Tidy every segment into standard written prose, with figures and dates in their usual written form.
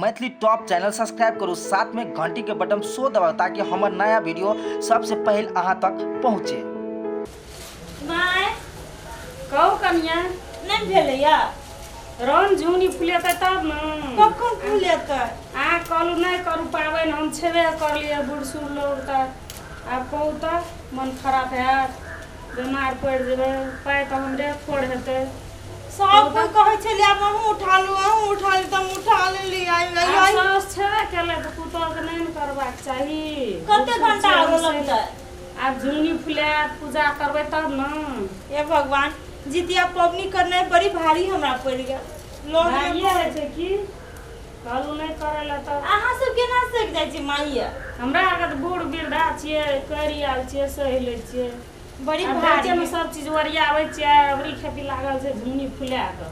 Maithili top channel subscribe करू, साथ में घंटी के बटन सो दबाओ ताकि हमार नया वीडियो सबसे पहले अहाँ तक पहुँचे। कहू कनिया नहीं भेलैया रन झुनी फुलेतै तब न कखन फुलेतै आ कहलू नहीं करू पाबै न हम छेबे कर लिए बूढ़ सूढ़ लोग त आब कहू त मन खराब हैत बीमार पड़ि जेबै पाइ त हमरे फोड़ हेतै सब कोई कहै छलै आब अहूँ उठा लू तम उठा लेली आई सास छेबे केले त पुतोह के नहीं करबाक चाही। कते घंटा आरो लगतै आब झुनी फुलात पूजा करबै तब न। हे भगवान जितिया पबनी करनाइ बड़ी भारी हमरा पड़ि गेल लोग भाइये होइ छै की कहलू नहीं करैला त अहाँ सब केना सक जाइ छी माइया हमरा आगे त बूढ़ वृद्धा छियै करि आल छियै सहि लै छियै बड़ी भारी भारी में सब चीज ओरियाबै छियै अबरी खेती लागल छै झुनी फुला क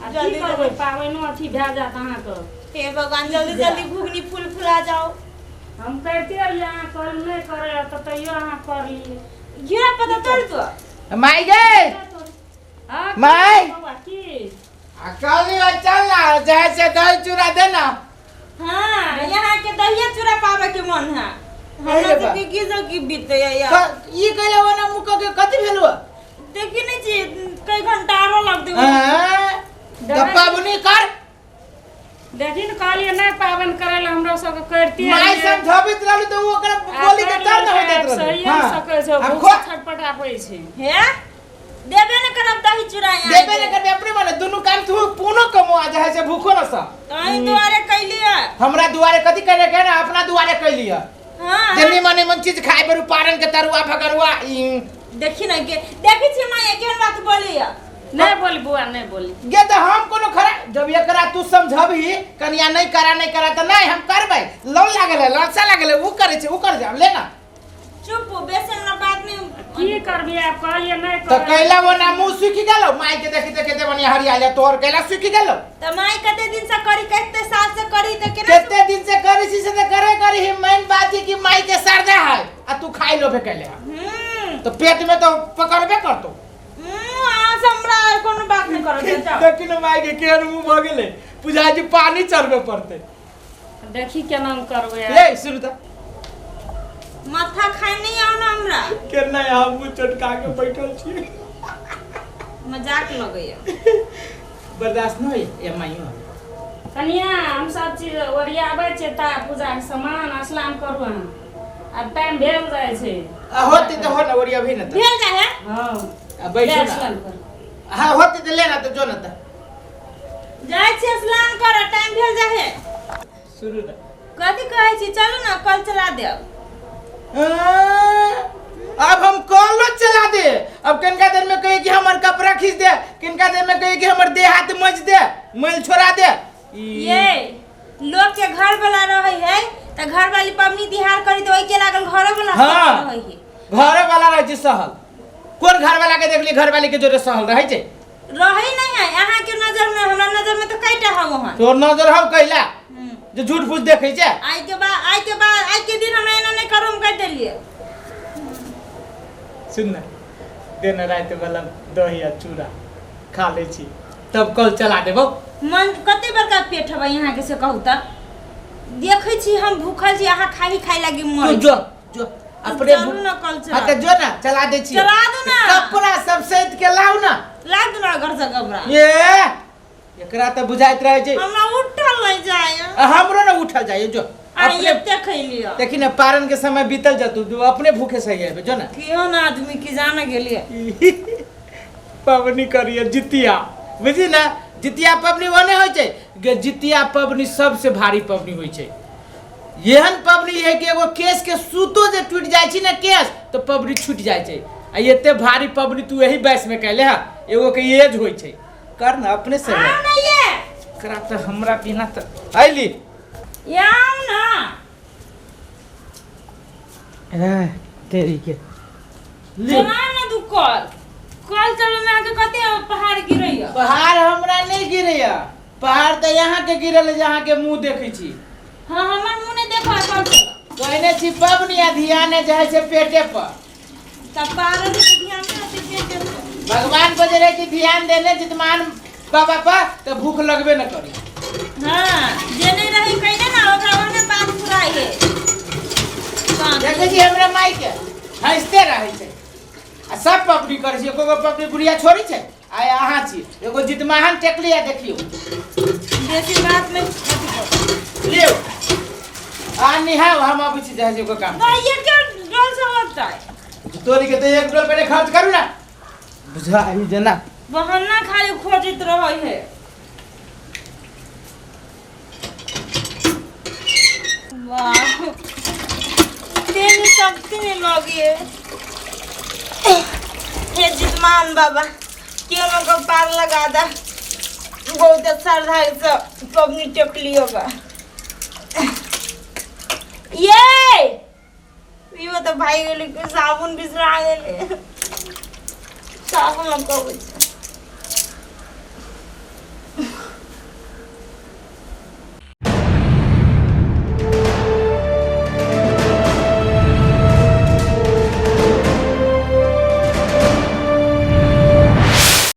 आ की जल्दी करबै पाबैनो अथी भए जात अहाँ क। हे भगवान जल्दी जल्दी घुगनी फूल फुला जाओ हम कहते रहिए अहाँ कहलू नहीं करैला त तैयो अहाँ कर लिए घेरा पता तोड़ तो माई गे माई बाबा की अकली चल ना जहे से दही चूड़ा देना। हां यहाँ के दहिया चूड़ा पावे के मन है हमरा सब के की जो की बीते या ई कहले वना मुक के कथि भेलु देखि नहीं छी कई घंटा आरो लगते हां गप्पा बुनी कर देखिन कहलिए नहीं पावन करैला हमरो सब के करती माई समझाबित रहलु त ओकरा बोली के तर न होइत रहलु सही हम सकै छै हम बहुत छटपटाबै छै हे देबे न करब दही चूड़ा यहाँ देबे न करबे अपने माने दुनु काम तू पुनो कमो आ जहे से भूखो न स तई दुआरे कैलिया हमरा दुआरे कथि करे के ना अपना दुआरे कैलिया हां जन्नी माने मन चीज खाए बेरु पारन के तरुआ भगरुआ देखि न के देखि छी माय केहन बात बोलिया नहीं बोली बुआ नहीं बोली गे त हम कोनो खरा जब एकरा तू समझबही कनिया नहीं करा त नहीं हम करबै लौ लागले लसा लागले उ करे छै उ कर जा लेना चुप बेसन न बात नहीं की करबी आप कहलिए नहीं तो कैला वो ना मुंह सूखी गेलो माई के देखि देखि बनी हरियाले तोर कैला सूखी गेलो त माय कते दिन से करी कते साल से करी त केना कितने दिन से करी सी से करे मेन बात है कि माई के सरदा है आ तू खाई लो कैले तो पेट में तो पकड़बे करतो आ हमरा कोनो बात नहीं करो जाओ देखि न माई के केहन मुंह भ गेले बुझा जी पानी चढ़बे पड़ते देखी केना करबै ले सुन त माथा खाई नहीं आओ ना हमरा केना हम मुंह चटका के बैठल छी मजाक लगैया बर्दाश्त न होई ए माईयो कनिया हम सब चीज ओरियाबै छै ता पूजा के सामान स्नान करू अहाँ अब टाइम भेल जाय छै होते तो हो ना ओरिया भी न त भेल जा है हां बैठो स्नान ना कर हां होते तो लेना तो जो न त जाय छी स्नान कर टाइम भेल जा है शुरू न कथि कहै छी चलू ना कल चला देब अब हम कॉलो चला दे अब किनका देर में कहे कि हमर कपड़ा खींच दे किनका देर में कहे कि हमर देह हाथ मज दे मैल छोड़ा दे ये लोग के घर वाला रहै है त घर वाली पबनी तिहार करी त ओइ के लागल घर वाला हाँ। रहै है घर वाला रह जे सहल कोन घर वाला के देखली घर वाली के जोरे सहल रहै छै रहै नहीं है यहाँ के नजर में हमरा नजर में तो कईटा हम वहां तोर नजर हम कैला जो झूठ फूस देखै छै आई के दिन हमरा एना नहीं करू हम कह देलिए सुन न दिन रात वाला दही आ चूड़ा खा ले छी तब कल चला देबो मन कते बड़का पेट हवा यहाँ के से कहू त देखै छी हम भूखल छी अहाँ खाई लागी मर जो जो अपने चलू ना कल चला हां त जो ना चला दे छी चला दो ना कपड़ा सब सहित के लाऊ ना लाग दो ना घर से कपड़ा ये एकरा त बुझाइत रहे छै हमरा उठल नहीं जाए हमरो न उठल जाए जो अरे ये ते खैलियो देखी ना पारन के समय बीतल जतु तू अपने भूखे सही है जो ना कियो ना आदमी की जाने गेलिए पबनी करिए जितिया बुझी ना जितिया पबनी ओने होय छै गे जितिया पबनी सबसे भारी पबनी होय छै एहन पबनी है कि एगो केस के सूतो जे टूट जाय छी ना केस तो पबनी छूट जाय छै आ एते भारी पबनी तू यही बैस में कैले हा एगो के एज होय छै कर ना अपने से आओ ना ये करा त हमरा बिना त आइली आओ ना तेरी के चला ना तू कल चलो ना के कते पहाड़ गिरैया पहाड़ हमरा नहीं गिरैया पहाड़ तो यहाँ के गिरल जहाँ के मुंह देखै छी हां हमर मुंह ने देखा कल चलो कहने छी पबनी आ ध्यान है जहे से पेटे पर तब पार से ध्यान से पेटे भगवान को जे रहे कि ध्यान देने जितमान बाबा पर तो भूख लगबे न करी हां जे नहीं कमाई के हंसते रहे छै आ सब पबनी करे छै एगो पबनी बुढ़िया छोड़ी छै आ अहाँ छी एगो जितमाहन टेकलिया देखियो बेसी बात में लियो आ निहाव हम अब छी जाय एगो काम तो ये क्या डोल से होता है तोरी के तो एक डोल पहले खर्च करू ना बुझा ही जना बहाना खाली खोजित रहे है वाह तेरी शक्ति नहीं लगी है हे जितमान बाबा क्यों न को पार लगा दा बहुत श्रद्धा से पबनी टेकली होगा ये तो भाई गेले साबुन बिसरा गेले साबुन लगा